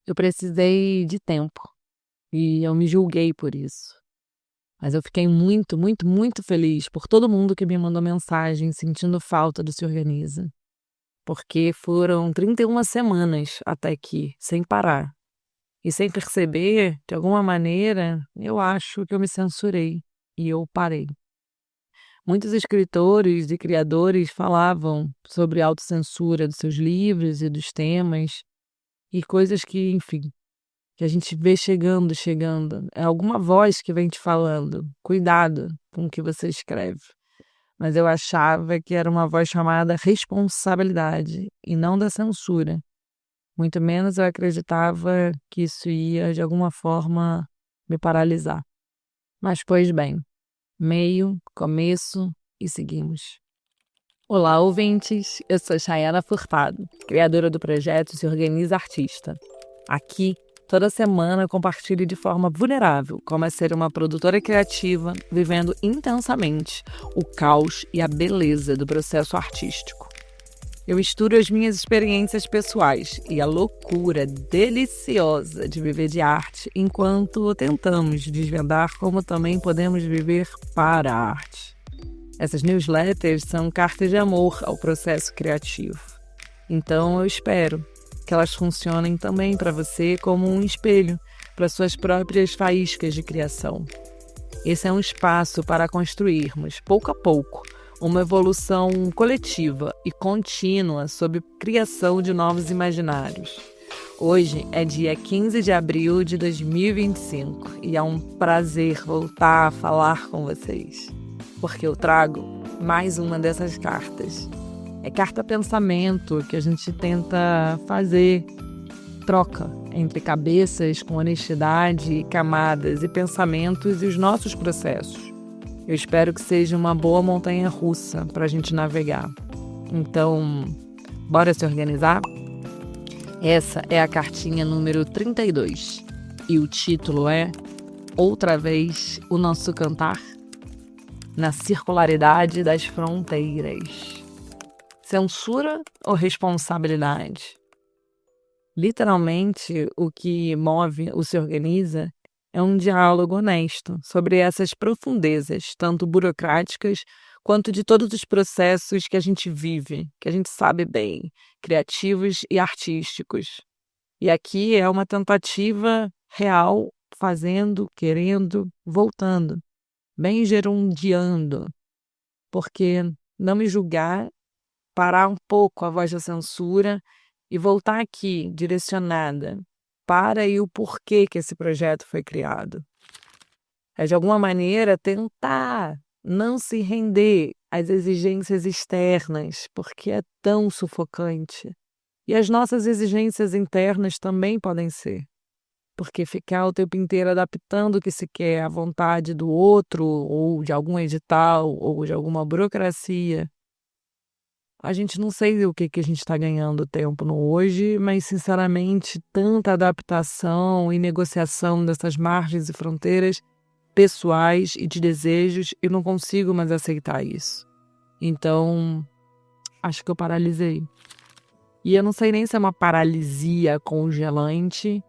Eu precisei de tempo e eu me julguei por isso. Mas eu fiquei muito, muito, muito feliz por todo mundo que me mandou mensagem sentindo falta do Se Organiza, porque foram 31 semanas até aqui, sem parar. E sem perceber, de alguma maneira, eu acho que eu me censurei e eu parei. Muitos escritores e criadores falavam sobre autocensura dos seus livros e dos temas e coisas que, enfim, que a gente vê chegando. É alguma voz que vem te falando: cuidado com o que você escreve. Mas eu achava que era uma voz chamada responsabilidade e não da censura. Muito menos eu acreditava que isso ia, de alguma forma, me paralisar. Mas, pois bem, meio, começo e seguimos. Olá, ouvintes! Eu sou Chayana Furtado, criadora do projeto Se Organiza Artista. Aqui, toda semana eu compartilho de forma vulnerável como é ser uma produtora criativa vivendo intensamente o caos e a beleza do processo artístico. Eu misturo as minhas experiências pessoais e a loucura deliciosa de viver de arte enquanto tentamos desvendar como também podemos viver para a arte. Essas newsletters são cartas de amor ao processo criativo. Então eu espero que elas funcionem também para você como um espelho para suas próprias faíscas de criação. Esse é um espaço para construirmos, pouco a pouco, uma evolução coletiva e contínua sobre criação de novos imaginários. Hoje é dia 15 de abril de 2025 e é um prazer voltar a falar com vocês, porque eu trago mais uma dessas cartas. É carta pensamento que a gente tenta fazer troca entre cabeças com honestidade e camadas e pensamentos e os nossos processos. Eu espero que seja uma boa montanha-russa para a gente navegar. Então, bora se organizar? Essa é a cartinha número 32 e o título é Outra Vez o Nosso Cantar na Circularidade das Fronteiras. Censura ou responsabilidade? Literalmente, o que move o Se Organiza é um diálogo honesto sobre essas profundezas, tanto burocráticas quanto de todos os processos que a gente vive, que a gente sabe bem, criativos e artísticos. E aqui é uma tentativa real, fazendo, querendo, voltando, bem gerundiando, porque não me julgar, parar um pouco a voz da censura e voltar aqui direcionada para e o porquê que esse projeto foi criado. É, de alguma maneira, tentar não se render às exigências externas, porque é tão sufocante. E as nossas exigências internas também podem ser, porque ficar o tempo inteiro adaptando o que se quer à vontade do outro, ou de algum edital, ou de alguma burocracia, a gente não sei o que a gente está ganhando tempo no hoje, mas, sinceramente, tanta adaptação e negociação dessas margens e fronteiras pessoais e de desejos, eu não consigo mais aceitar isso. Então, acho que eu paralisei. E eu não sei nem se é uma paralisia congelante,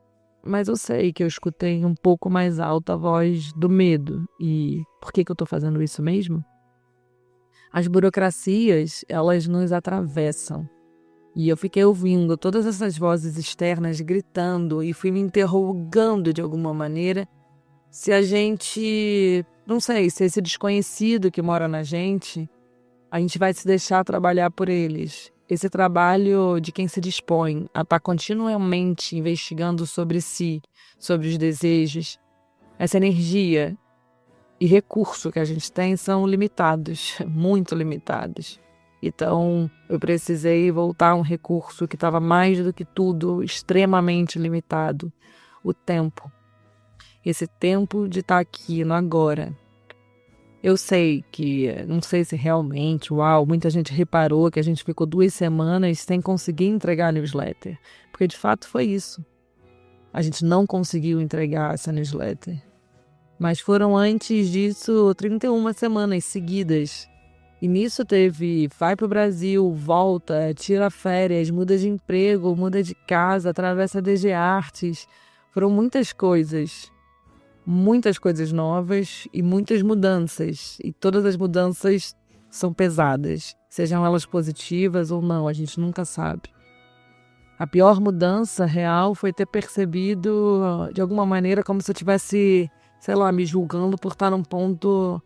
mas eu sei que eu escutei um pouco mais alto a voz do medo. E por que eu estou fazendo isso mesmo? As burocracias, elas nos atravessam. E eu fiquei ouvindo todas essas vozes externas gritando e fui me interrogando de alguma maneira se a gente, não sei, se esse desconhecido que mora na gente, a gente vai se deixar trabalhar por eles. Esse trabalho de quem se dispõe a estar continuamente investigando sobre si, sobre os desejos, essa energia e recurso que a gente tem são limitados, muito limitados. Então, eu precisei voltar a um recurso que estava mais do que tudo extremamente limitado, o tempo. Esse tempo de estar aqui no agora. Eu sei que, não sei se realmente, muita gente reparou que a gente ficou 2 semanas sem conseguir entregar a newsletter, porque de fato foi isso. A gente não conseguiu entregar essa newsletter. Mas foram antes disso 31 semanas seguidas. E nisso teve, vai pro Brasil, volta, tira férias, muda de emprego, muda de casa, atravessa a DG Artes. Foram muitas coisas novas e muitas mudanças. E todas as mudanças são pesadas, sejam elas positivas ou não, a gente nunca sabe. A pior mudança real foi ter percebido, de alguma maneira, como se eu tivesse, sei lá, me julgando por estar num ponto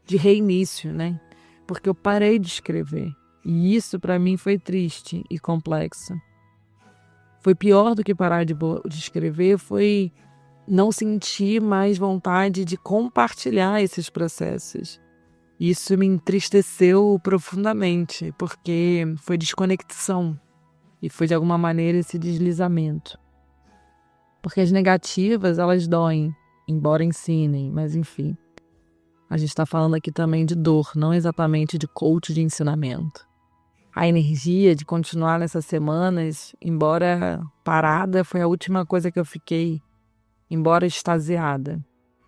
de reinício, né? Porque eu parei de escrever. E isso para mim foi triste e complexo. Foi pior do que parar de escrever, foi não sentir mais vontade de compartilhar esses processos. Isso me entristeceu profundamente, porque foi desconexão e foi de alguma maneira esse deslizamento. Porque as negativas, elas doem, embora ensinem, mas enfim. A gente está falando aqui também de dor, não exatamente de coach de ensinamento. A energia de continuar nessas semanas, embora parada, foi a última coisa que eu fiquei, embora extasiada.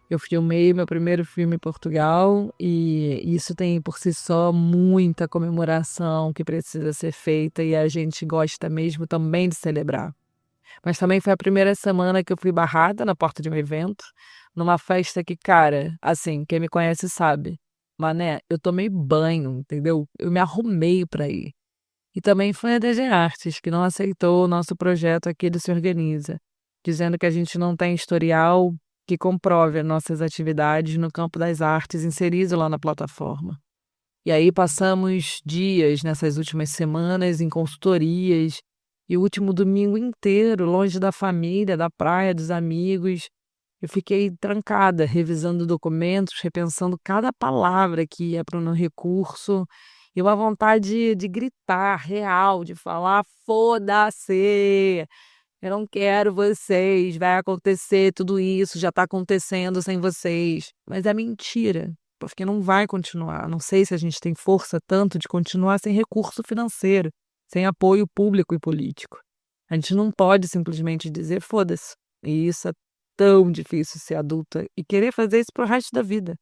Eu filmei meu primeiro filme em Portugal e isso tem por si só muita comemoração que precisa ser feita e a gente gosta mesmo também de celebrar. Mas também foi a primeira semana que eu fui barrada na porta de um evento, numa festa que, cara, assim, quem me conhece sabe. Mané, eu tomei banho, entendeu? Eu me arrumei pra ir. E também foi a DG Artes, que não aceitou o nosso projeto aqui do Se Organiza, dizendo que a gente não tem historial que comprove as nossas atividades no campo das artes inserido lá na plataforma. E aí passamos dias nessas últimas semanas em consultorias, e o último domingo inteiro, longe da família, da praia, dos amigos. Eu fiquei trancada, revisando documentos, repensando cada palavra que ia para o recurso, e uma vontade de gritar, real, de falar: foda-se, eu não quero vocês, vai acontecer tudo isso, já está acontecendo sem vocês. Mas é mentira, porque não vai continuar. Não sei se a gente tem força tanto de continuar sem recurso financeiro, sem apoio público e político. A gente não pode simplesmente dizer foda-se. E isso é tão difícil ser adulta e querer fazer isso pro resto da vida.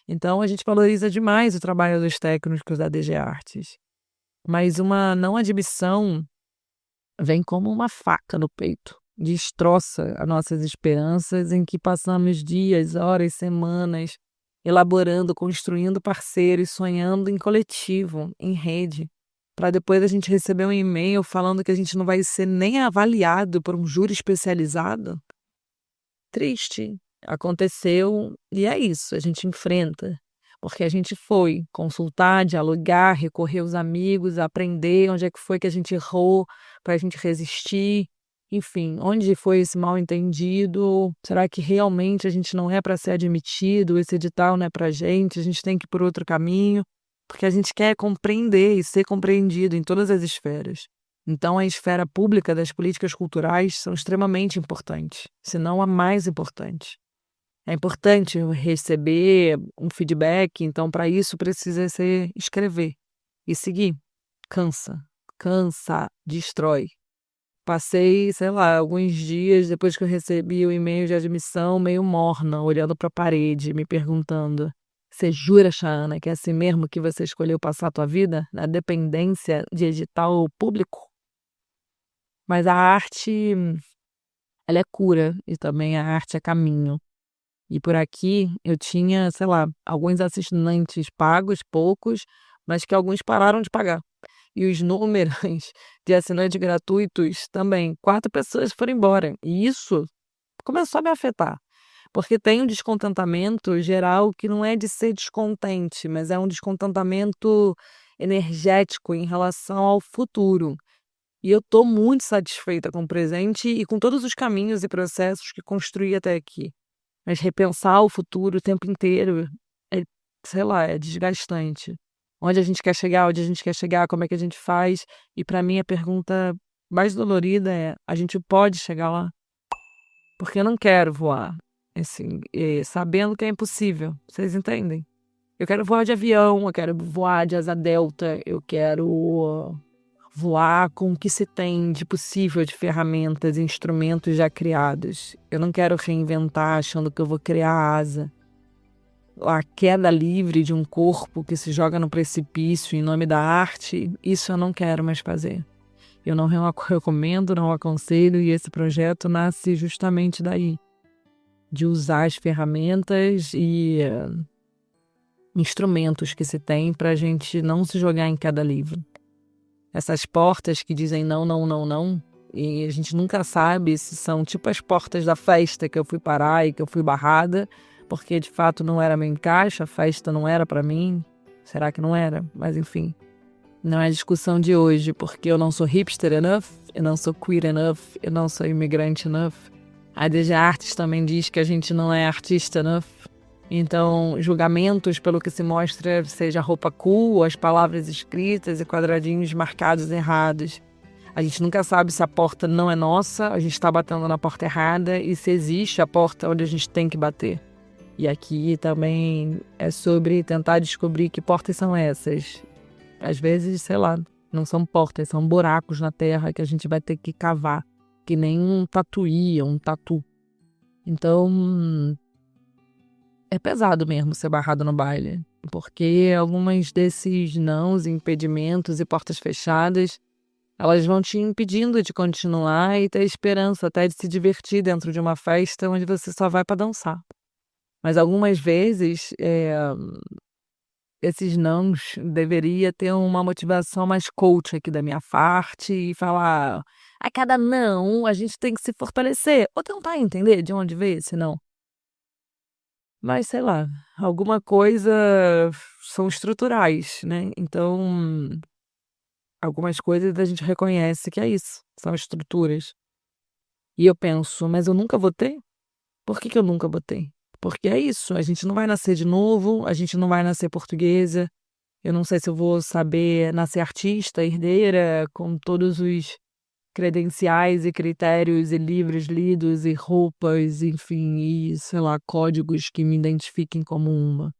Então a gente valoriza demais o trabalho dos técnicos da DG Artes. Mas uma não admissão vem como uma faca no peito. Destroça as nossas esperanças em que passamos dias, horas, semanas elaborando, construindo parceiros, sonhando em coletivo, em rede, para depois a gente receber um e-mail falando que a gente não vai ser nem avaliado por um júri especializado. Triste. Aconteceu e é isso, a gente enfrenta. Porque a gente foi consultar, dialogar, recorrer aos amigos, aprender onde é que foi que a gente errou para a gente resistir. Enfim, onde foi esse mal-entendido? Será que realmente a gente não é para ser admitido? Esse edital não é para a gente tem que ir por outro caminho? Porque a gente quer compreender e ser compreendido em todas as esferas. Então, a esfera pública das políticas culturais são extremamente importantes, se não a mais importante. É importante receber um feedback, então para isso precisa ser escrever e seguir. Cansa, destrói. Passei, sei lá, alguns dias depois que eu recebi o e-mail de admissão, meio morna, olhando para a parede, me perguntando: você jura, Chayana, que é assim mesmo que você escolheu passar a tua vida? Na dependência de edital público? Mas a arte, ela é cura e também a arte é caminho. E por aqui eu tinha, sei lá, alguns assinantes pagos, poucos, mas que alguns pararam de pagar. E os números de assinantes gratuitos também, 4 pessoas foram embora. E isso começou a me afetar, porque tem um descontentamento geral que não é de ser descontente, mas é um descontentamento energético em relação ao futuro. E eu estou muito satisfeita com o presente e com todos os caminhos e processos que construí até aqui. Mas repensar o futuro o tempo inteiro é, sei lá, é desgastante. Onde a gente quer chegar, como é que a gente faz? E para mim a pergunta mais dolorida é: a gente pode chegar lá? Porque eu não quero voar, assim, sabendo que é impossível. Vocês entendem? Eu quero voar de avião, eu quero voar de asa delta, eu quero voar com o que se tem de possível de ferramentas e instrumentos já criados. Eu não quero reinventar achando que eu vou criar asa. a queda livre de um corpo que se joga no precipício em nome da arte, isso eu não quero mais fazer. Eu não recomendo, não aconselho, e esse projeto nasce justamente daí, de usar as ferramentas e instrumentos que se tem para a gente não se jogar em queda livre. Essas portas que dizem não, não, não, não, e a gente nunca sabe se são tipo as portas da festa que eu fui parar e que eu fui barrada, porque de fato não era meu encaixe, a festa não era para mim. Será que não era? Mas enfim, não é a discussão de hoje, porque eu não sou hipster enough, eu não sou queer enough, eu não sou imigrante enough. A DG Artes também diz que a gente não é artista enough. Então, julgamentos pelo que se mostra, seja roupa cool, ou as palavras escritas e quadradinhos marcados errados. A gente nunca sabe se a porta não é nossa, a gente está batendo na porta errada, e se existe a porta onde a gente tem que bater. E aqui também é sobre tentar descobrir que portas são essas. Às vezes, sei lá, não são portas, são buracos na terra que a gente vai ter que cavar, que nem um tatuí, um tatu. Então, é pesado mesmo ser barrado no baile, porque algumas desses nãos, impedimentos e portas fechadas, elas vão te impedindo de continuar e ter esperança até de se divertir dentro de uma festa onde você só vai para dançar. Mas algumas vezes, esses nãos deveria ter uma motivação mais coach aqui da minha parte e falar: a cada não, a gente tem que se fortalecer, ou tentar entender de onde veio esse não. Mas sei lá, alguma coisa são estruturais, né, então algumas coisas a gente reconhece que é isso, são estruturas. E eu penso: mas eu nunca votei? Por que eu nunca votei? Porque é isso, a gente não vai nascer de novo, a gente não vai nascer portuguesa, eu não sei se eu vou saber nascer artista, herdeira, com todos os credenciais e critérios e livros lidos e roupas, enfim, e sei lá, códigos que me identifiquem como uma.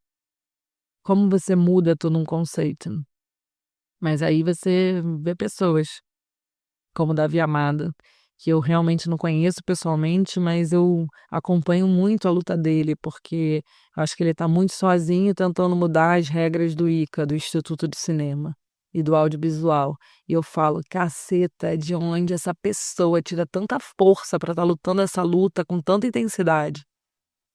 Como você muda todo um conceito? Mas aí você vê pessoas como Davi Amado, que eu realmente não conheço pessoalmente, mas eu acompanho muito a luta dele, porque eu acho que ele está muito sozinho tentando mudar as regras do ICA, do Instituto de Cinema e do Audiovisual. E eu falo: caceta, de onde essa pessoa tira tanta força para estar lutando essa luta com tanta intensidade?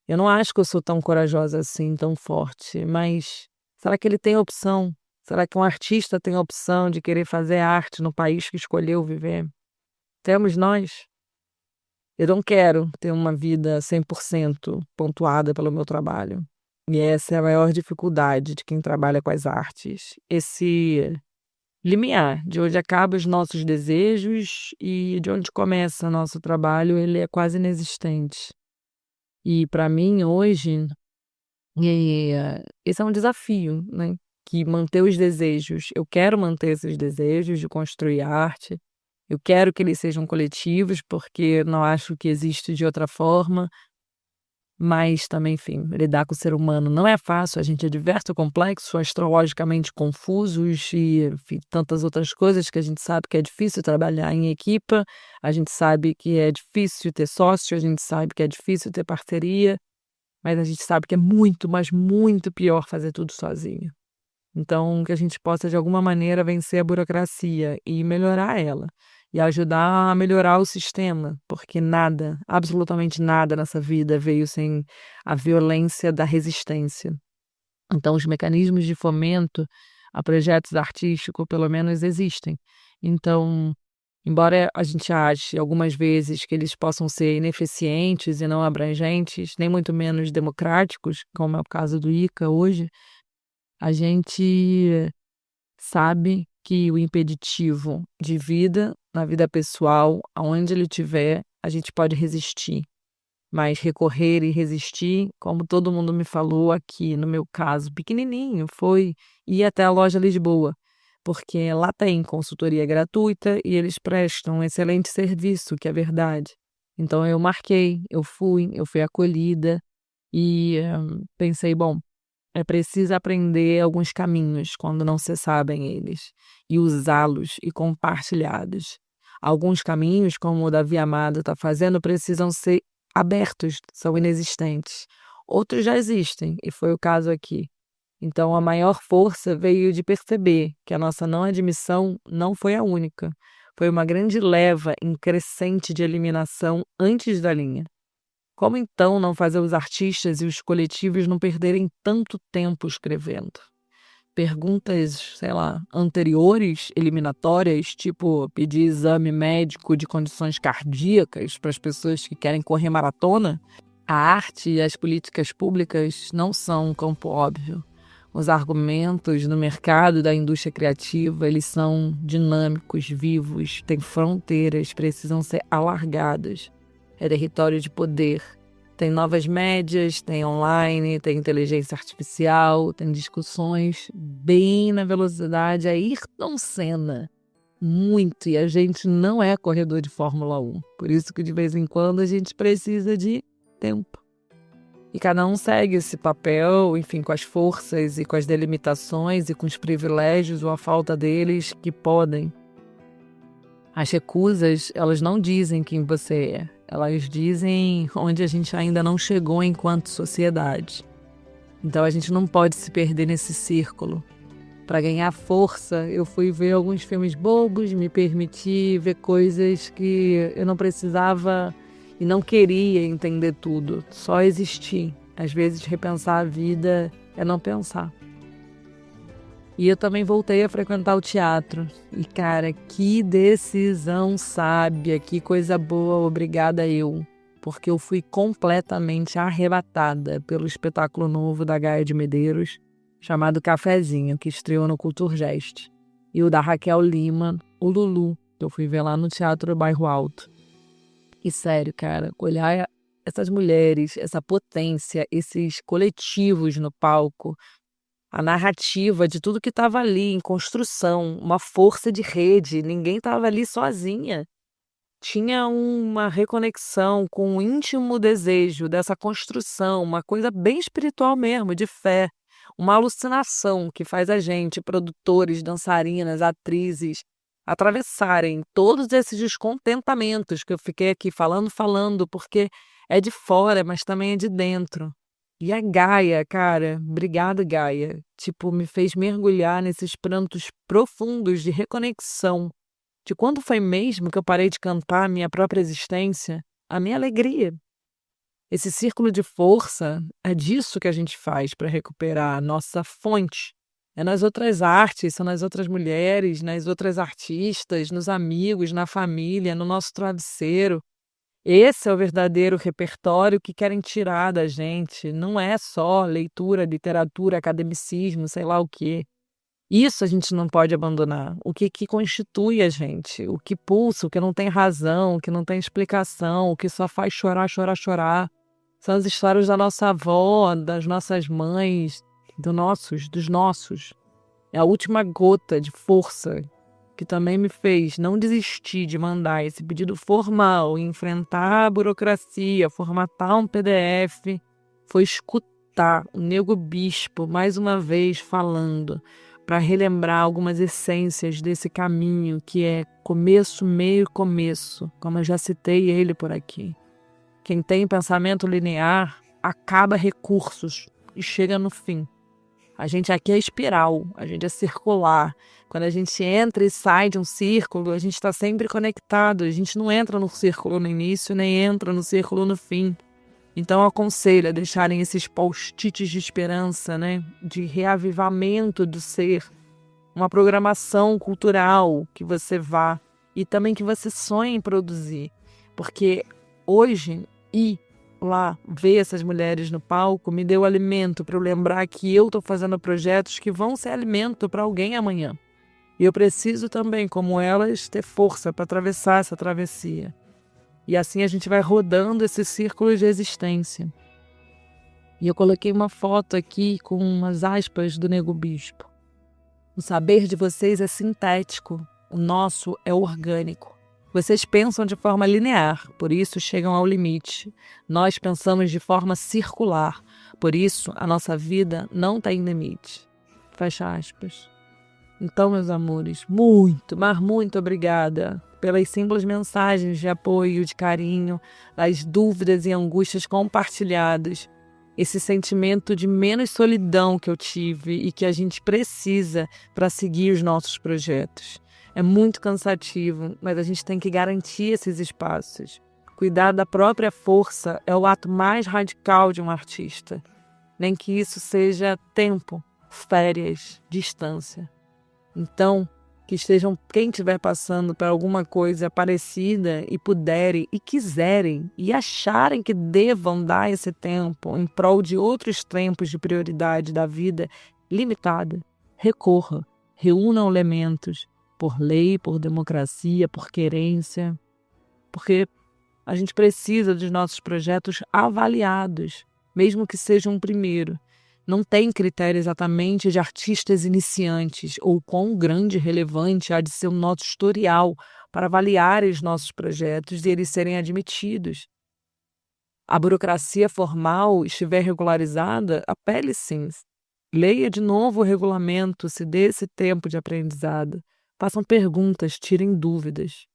Eu não acho que eu sou tão corajosa assim, tão forte, mas será que ele tem opção? Será que um artista tem a opção de querer fazer arte no país que escolheu viver? Temos nós? Eu não quero ter uma vida 100% pontuada pelo meu trabalho. E essa é a maior dificuldade de quem trabalha com as artes. Esse limiar de onde acabam os nossos desejos e de onde começa nosso trabalho, ele é quase inexistente. E para mim hoje, esse é um desafio, né? Que manter os desejos. Eu quero manter esses desejos de construir arte. Eu quero que eles sejam coletivos, porque não acho que existe de outra forma. Mas também, enfim, lidar com o ser humano não é fácil. A gente é diverso, complexo, astrologicamente confusos e, enfim, tantas outras coisas que a gente sabe que é difícil trabalhar em equipa. A gente sabe que é difícil ter sócio, a gente sabe que é difícil ter parceria, mas a gente sabe que é muito, mas muito pior fazer tudo sozinho. Então, que a gente possa, de alguma maneira, vencer a burocracia e melhorar ela. E ajudar a melhorar o sistema, porque nada, absolutamente nada nessa vida veio sem a violência da resistência. Então, os mecanismos de fomento a projetos artísticos, pelo menos, existem. Então, embora a gente ache algumas vezes que eles possam ser ineficientes e não abrangentes, nem muito menos democráticos, como é o caso do ICA hoje, a gente sabe que o impeditivo de vida, na vida pessoal, aonde ele estiver, a gente pode resistir. Mas recorrer e resistir, como todo mundo me falou aqui, no meu caso, pequenininho, foi ir até a loja Lisboa, porque lá tem consultoria gratuita e eles prestam um excelente serviço, que é verdade. Então eu marquei, eu fui acolhida e pensei, bom, é preciso aprender alguns caminhos quando não se sabem eles, e usá-los e compartilhados. Alguns caminhos, como o Davi Amado está fazendo, precisam ser abertos, são inexistentes. outros já existem, e foi o caso aqui. Então, a maior força veio de perceber que a nossa não admissão não foi a única. Foi uma grande leva em crescente de eliminação antes da linha. Como então não fazer os artistas e os coletivos não perderem tanto tempo escrevendo? Perguntas, sei lá, anteriores, eliminatórias, tipo pedir exame médico de condições cardíacas para as pessoas que querem correr maratona? A arte e as políticas públicas não são um campo óbvio. Os argumentos no mercado da indústria criativa, eles são dinâmicos, vivos, têm fronteiras, precisam ser alargadas. É território de poder. Tem novas médias, tem online, tem inteligência artificial, tem discussões bem na velocidade. É Ayrton Senna. Muito. E a gente não é corredor de Fórmula 1. Por isso que de vez em quando a gente precisa de tempo. E cada um segue esse papel, enfim, com as forças e com as delimitações e com os privilégios ou a falta deles que podem. As recusas, elas não dizem quem você é. Elas dizem onde a gente ainda não chegou enquanto sociedade. Então a gente não pode se perder nesse círculo. Para ganhar força, eu fui ver alguns filmes bobos, me permiti ver coisas que eu não precisava e não queria entender tudo, só existir. Às vezes repensar a vida é não pensar. E eu também voltei a frequentar o teatro. E cara, que decisão sábia, que coisa boa, obrigada eu. Porque eu fui completamente arrebatada pelo espetáculo novo da Gaia de Medeiros, chamado Cafezinho, que estreou no Culturgest. E o da Raquel Lima, o Lulu, que eu fui ver lá no Teatro Bairro Alto. E sério, cara, olhar essas mulheres, essa potência, esses coletivos no palco, a narrativa de tudo que estava ali em construção, uma força de rede, ninguém estava ali sozinha. Tinha uma reconexão com o íntimo desejo dessa construção, uma coisa bem espiritual mesmo, de fé, uma alucinação que faz a gente, produtores, dançarinas, atrizes, atravessarem todos esses descontentamentos que eu fiquei aqui falando, porque é de fora, mas também é de dentro. E a Gaia, cara, obrigada, Gaia, tipo, me fez mergulhar nesses prantos profundos de reconexão. De quando foi mesmo que eu parei de cantar a minha própria existência? A minha alegria. Esse círculo de força, é disso que a gente faz para recuperar a nossa fonte. É nas outras artes, são nas outras mulheres, nas outras artistas, nos amigos, na família, no nosso travesseiro. Esse é o verdadeiro repertório que querem tirar da gente. Não é só leitura, literatura, academicismo, sei lá o quê. Isso a gente não pode abandonar. O que constitui a gente, o que pulsa, o que não tem razão, o que não tem explicação, o que só faz chorar, chorar, chorar. São as histórias da nossa avó, das nossas mães, dos nossos. É a última gota de força que também me fez não desistir de mandar esse pedido formal, enfrentar a burocracia, formatar um PDF, foi escutar o Nego Bispo mais uma vez falando, para relembrar algumas essências desse caminho que é começo, meio e começo, como eu já citei ele por aqui. Quem tem pensamento linear acaba recursos e chega no fim. A gente aqui é espiral, a gente é circular. Quando a gente entra e sai de um círculo, a gente está sempre conectado. A gente não entra no círculo no início, nem entra no círculo no fim. Então, eu aconselho a deixarem esses post-its de esperança, né? De reavivamento do ser. Uma programação cultural que você vá e também que você sonhe em produzir. Porque hoje, ir lá ver essas mulheres no palco me deu alimento para eu lembrar que eu estou fazendo projetos que vão ser alimento para alguém amanhã. E eu preciso também, como elas, ter força para atravessar essa travessia. E assim a gente vai rodando esse círculo de existência. E eu coloquei uma foto aqui com umas aspas do Nego Bispo. O saber de vocês é sintético, o nosso é orgânico. Vocês pensam de forma linear, por isso chegam ao limite. Nós pensamos de forma circular, por isso a nossa vida não tem limite. Fecha aspas. Então, meus amores, muito, mas muito obrigada pelas simples mensagens de apoio, de carinho, as dúvidas e angústias compartilhadas. esse sentimento de menos solidão que eu tive e que a gente precisa para seguir os nossos projetos. É muito cansativo, mas a gente tem que garantir esses espaços. Cuidar da própria força é o ato mais radical de um artista. Nem que isso seja tempo, férias, distância. Então, que estejam quem estiver passando por alguma coisa parecida e puderem e quiserem e acharem que devam dar esse tempo em prol de outros tempos de prioridade da vida limitada, recorra, reúnam elementos por lei, por democracia, por querência, porque a gente precisa dos nossos projetos avaliados, mesmo que seja um primeiro. Não tem critério exatamente de artistas iniciantes ou quão grande e relevante há de ser o nosso historial para avaliar os nossos projetos e eles serem admitidos. A burocracia formal estiver regularizada, apele sim. Leia de novo o regulamento, se dê esse tempo de aprendizado. Façam perguntas, tirem dúvidas.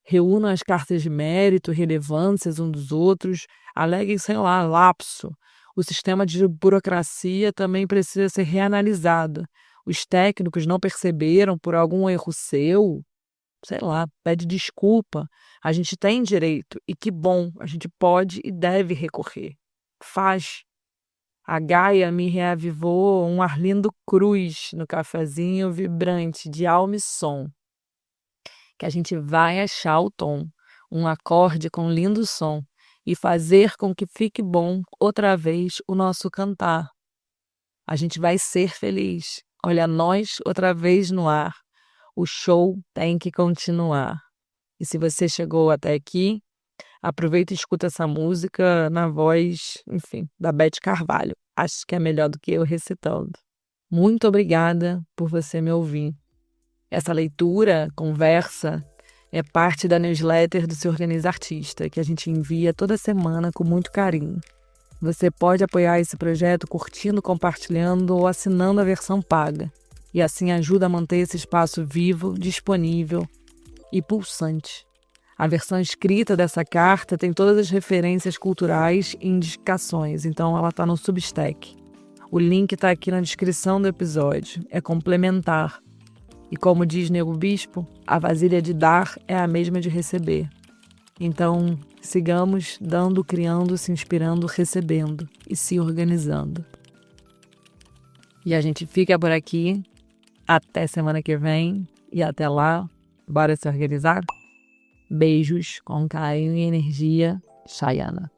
Reúnam as cartas de mérito, relevâncias uns dos outros, aleguem, sei lá, lapso. O sistema de burocracia também precisa ser reanalisado. Os técnicos não perceberam por algum erro seu, sei lá, pede desculpa. A gente tem direito e que bom, a gente pode e deve recorrer. Faz. A Gaia me reavivou um Arlindo Cruz no cafezinho vibrante de alma e som. Que a gente vai achar o tom, um acorde com lindo som e fazer com que fique bom outra vez o nosso cantar. A gente vai ser feliz. Olha nós outra vez no ar. O show tem que continuar. E se você chegou até aqui, aproveita e escuta essa música na voz, enfim, da Beth Carvalho. Acho que é melhor do que eu recitando. Muito obrigada por você me ouvir. Essa leitura, conversa, é parte da newsletter do Se Organiza Artista, que a gente envia toda semana com muito carinho. Você pode apoiar esse projeto curtindo, compartilhando ou assinando a versão paga. E assim ajuda a manter esse espaço vivo, disponível e pulsante. A versão escrita dessa carta tem todas as referências culturais e indicações, então ela está no Substack. O link está aqui na descrição do episódio. É complementar. E como diz Nego Bispo, a vasilha de dar é a mesma de receber. Então, sigamos dando, criando, se inspirando, recebendo e se organizando. E a gente fica por aqui. Até semana que vem. E até lá, bora se organizar? Beijos com carinho e energia. Chayana.